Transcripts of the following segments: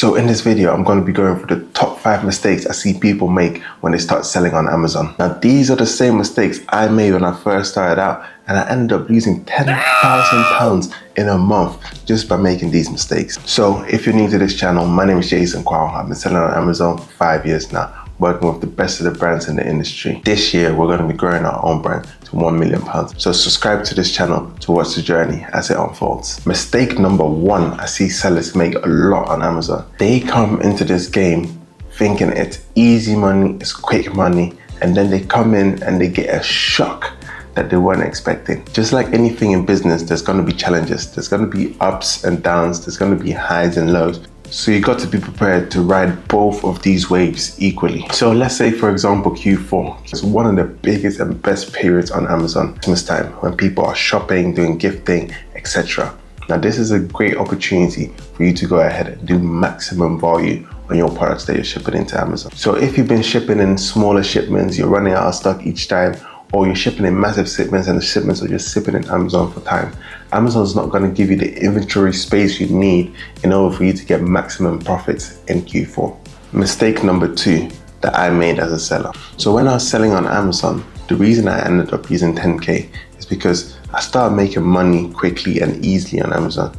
So in this video, I'm going to be going through the top 5 mistakes I see people make when they start selling on Amazon. Now, these are the same mistakes I made when I first started out, and I ended up losing £10,000 in a month just by making these mistakes. So if you're new to this channel, my name is Jason Kwao. I've been selling on Amazon for 5 years now, working with the best of the brands in the industry. This year, we're going to be growing our own brand to £1 million. So subscribe to this channel to watch the journey as it unfolds. Mistake number 1 I see sellers make a lot on Amazon. They come into this game thinking it's easy money, it's quick money, and then they come in and they get a shock that they weren't expecting. Just like anything in business, there's going to be challenges. There's going to be ups and downs. There's going to be highs and lows. So you got to be prepared to ride both of these waves equally. So let's say, for example, Q4 is one of the biggest and best periods on Amazon. Christmas time, when people are shopping, doing gifting, etc. Now, this is a great opportunity for you to go ahead and do maximum volume on your products that you're shipping into Amazon. So if you've been shipping in smaller shipments, you're running out of stock each time, or you're shipping in massive shipments and the shipments are just sitting in Amazon for time, Amazon's not going to give you the inventory space you need in order for you to get maximum profits in Q4. Mistake number 2 that I made as a seller. So when I was selling on Amazon, the reason I ended up using 10K is because I started making money quickly and easily on Amazon.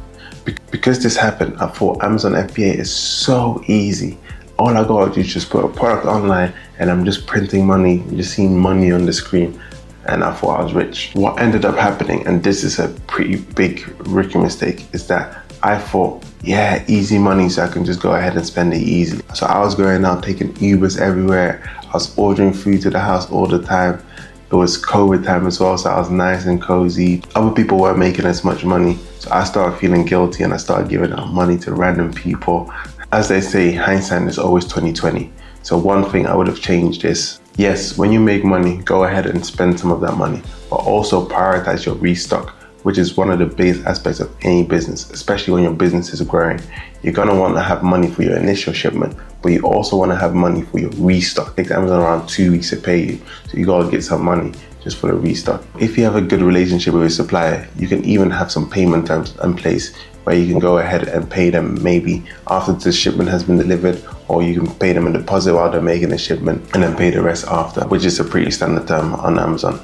Because this happened, I thought Amazon FBA is so easy. All I gotta do is just put a product online and I'm just printing money, just seeing money on the screen, and I thought I was rich. What ended up happening, and this is a pretty big rookie mistake, is that I thought, yeah, easy money, so I can just go ahead and spend it easily. So I was going out taking Ubers everywhere. I was ordering food to the house all the time. It was COVID time as well, so I was nice and cozy. Other people weren't making as much money, so I started feeling guilty and I started giving out money to random people. As they say, hindsight is always 20/20. So one thing I would have changed is, yes, when you make money, go ahead and spend some of that money, but also prioritize your restock, which is one of the biggest aspects of any business, especially when your business is growing. You're gonna want to have money for your initial shipment, but you also want to have money for your restock. It takes Amazon around 2 weeks to pay you, so you gotta get some money just for the restock. If you have a good relationship with your supplier, you can even have some payment terms in place where you can go ahead and pay them maybe after the shipment has been delivered, or you can pay them a deposit while they're making the shipment and then pay the rest after, which is a pretty standard term on Amazon.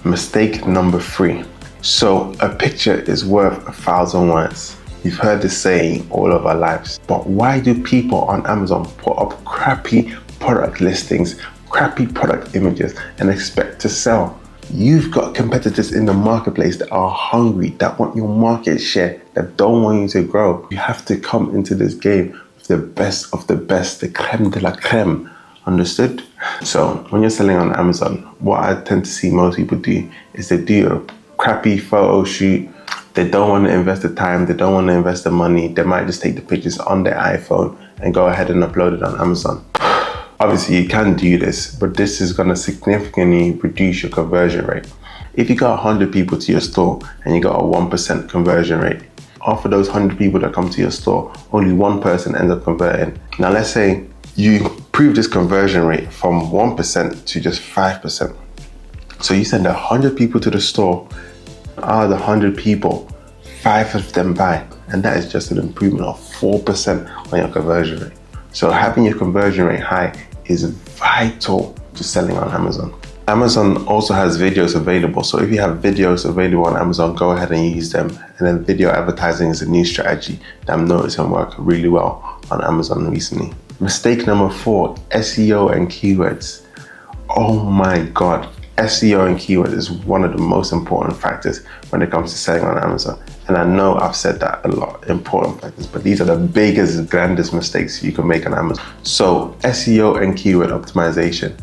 Mistake number 3. So a picture is worth 1,000 words. You've heard this saying all of our lives, but why do people on Amazon put up crappy product listings, crappy product images, and expect to sell? You've got competitors in the marketplace that are hungry, that want your market share, that don't want you to grow. You have to come into this game with the best of the best, the creme de la creme. Understood? So when you're selling on Amazon, what I tend to see most people do is they do a crappy photo shoot. They don't want to invest the time, they don't want to invest the money. They might just take the pictures on their iPhone and go ahead and upload it on Amazon. Obviously, you can do this, but this is going to significantly reduce your conversion rate. If you got 100 people to your store and you got a 1% conversion rate, after those 100 people that come to your store, only one person ends up converting. Now, let's say you improve this conversion rate from 1% to just 5%. So you send 100 people to the store. Out of the 100 people, 5 of them buy, and that is just an improvement of 4% on your conversion rate. So having your conversion rate high is vital to selling on Amazon. Amazon also has videos available. So if you have videos available on Amazon, go ahead and use them. And then video advertising is a new strategy that I'm noticing work really well on Amazon recently. Mistake number 4, SEO and keywords. Oh my God. SEO and keywords is one of the most important factors when it comes to selling on Amazon. And I know I've said that a lot, important factors, but these are the biggest, grandest mistakes you can make on Amazon. So SEO and keyword optimization.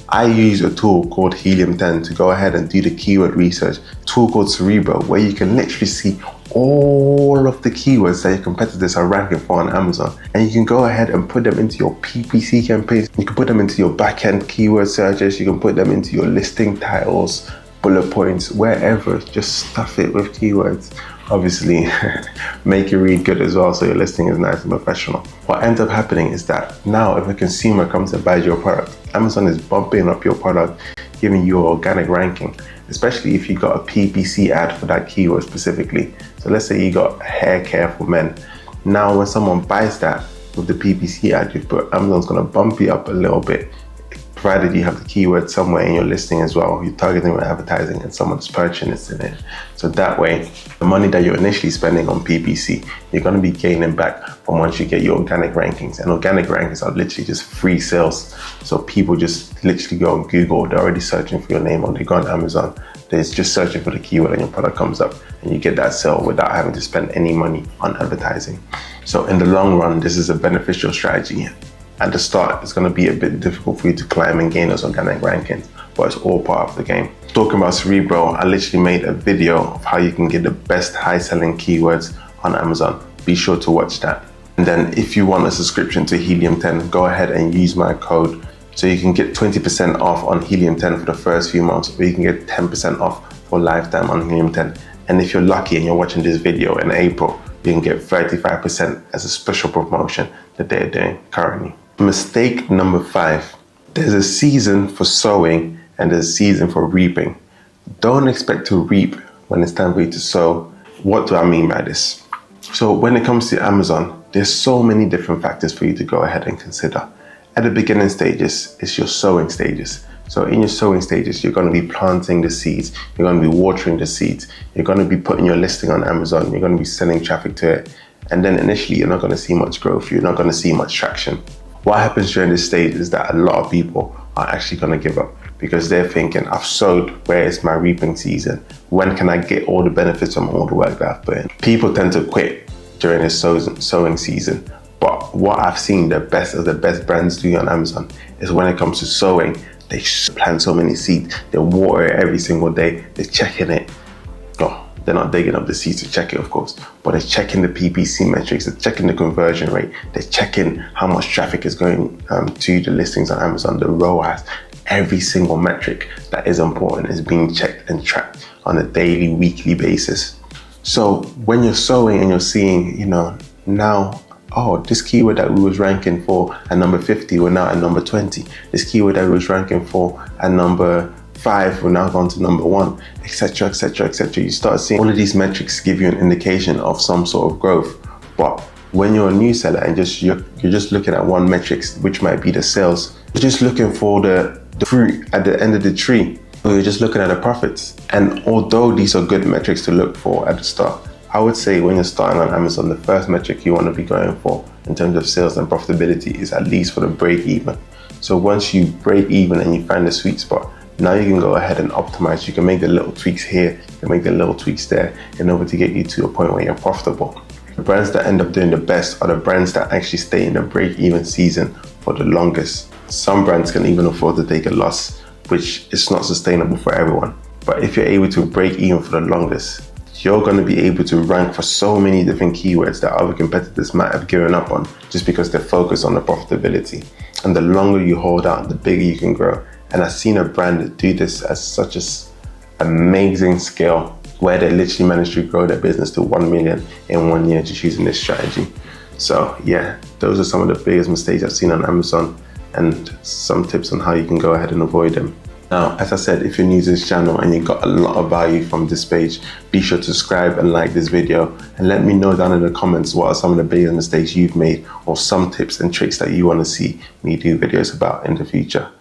I use a tool called Helium 10 to go ahead and do the keyword research, a tool called Cerebro, where you can literally see all of the keywords that your competitors are ranking for on Amazon. And you can go ahead and put them into your PPC campaigns. You can put them into your back-end keyword searches. You can put them into your listing titles, bullet points, wherever. Just stuff it with keywords. Obviously, make it read good as well, so your listing is nice and professional. What ends up happening is that now if a consumer comes and buys your product, Amazon is bumping up your product, giving you organic ranking, especially if you got a PPC ad for that keyword specifically. So let's say you got hair care for men. Now when someone buys that, with the PPC ad you've put, Amazon's going to bump you up a little bit, provided you have the keyword somewhere in your listing as well. You're targeting with advertising and someone's purchasing it. So that way, the money that you're initially spending on PPC, you're going to be gaining back from once you get your organic rankings. And organic rankings are literally just free sales. So people just literally go on Google, they're already searching for your name, or they go on Amazon, they're just searching for the keyword and your product comes up and you get that sale without having to spend any money on advertising. So in the long run, this is a beneficial strategy. At the start, it's going to be a bit difficult for you to climb and gain those organic rankings, but it's all part of the game. Talking about Cerebro, I literally made a video of how you can get the best high-selling keywords on Amazon. Be sure to watch that. And then if you want a subscription to Helium 10, go ahead and use my code so you can get 20% off on Helium 10 for the first few months, or you can get 10% off for lifetime on Helium 10. And if you're lucky and you're watching this video in April, you can get 35% as a special promotion that they're doing currently. Mistake number 5. There's a season for sowing and there's a season for reaping. Don't expect to reap when it's time for you to sow. What do I mean by this? So when it comes to Amazon, there's so many different factors for you to go ahead and consider. At the beginning stages, it's your sowing stages. So in your sowing stages, you're going to be planting the seeds. You're going to be watering the seeds. You're going to be putting your listing on Amazon. You're going to be sending traffic to it. And then initially, you're not going to see much growth. You're not going to see much traction. What happens during this stage is that a lot of people are actually going to give up because they're thinking, I've sowed, where is my reaping season? When can I get all the benefits from all the work that I've put in? People tend to quit during this sowing season. But what I've seen the best of the best brands do on Amazon is when it comes to sowing, they plant so many seeds, they water it every single day, they're checking it. Oh, they're not digging up the seeds to check it, of course, but they're checking the PPC metrics, they're checking the conversion rate, they're checking how much traffic is going to the listings on Amazon, the ROAS. Every single metric that is important is being checked and tracked on a daily, weekly basis. So when you're sowing and you're seeing, now, oh, this keyword that we was ranking for at number 50, we're now at number 20. This keyword that we was ranking for at number 5, we're now gone to number 1, etc., etc., etc. You start seeing all of these metrics give you an indication of some sort of growth. But when you're a new seller and you're just looking at one metric, which might be the sales, you're just looking for the fruit at the end of the tree, or you're just looking at the profits. And although these are good metrics to look for at the start, I would say when you're starting on Amazon, the first metric you want to be going for in terms of sales and profitability is at least for the break even. So once you break even and you find the sweet spot, now you can go ahead and optimize. You can make the little tweaks here, you can make the little tweaks there in order to get you to a point where you're profitable. The brands that end up doing the best are the brands that actually stay in the break even season for the longest. Some brands can even afford to take a loss, which is not sustainable for everyone. But if you're able to break even for the longest, you're going to be able to rank for so many different keywords that other competitors might have given up on just because they're focused on the profitability. And the longer you hold out, the bigger you can grow. And I've seen a brand do this at such an amazing scale where they literally managed to grow their business to 1 million in 1 year just using this strategy. So yeah, those are some of the biggest mistakes I've seen on Amazon and some tips on how you can go ahead and avoid them. Now, as I said, if you're new to this channel and you got a lot of value from this page, be sure to subscribe and like this video and let me know down in the comments what are some of the biggest mistakes you've made or some tips and tricks that you want to see me do videos about in the future.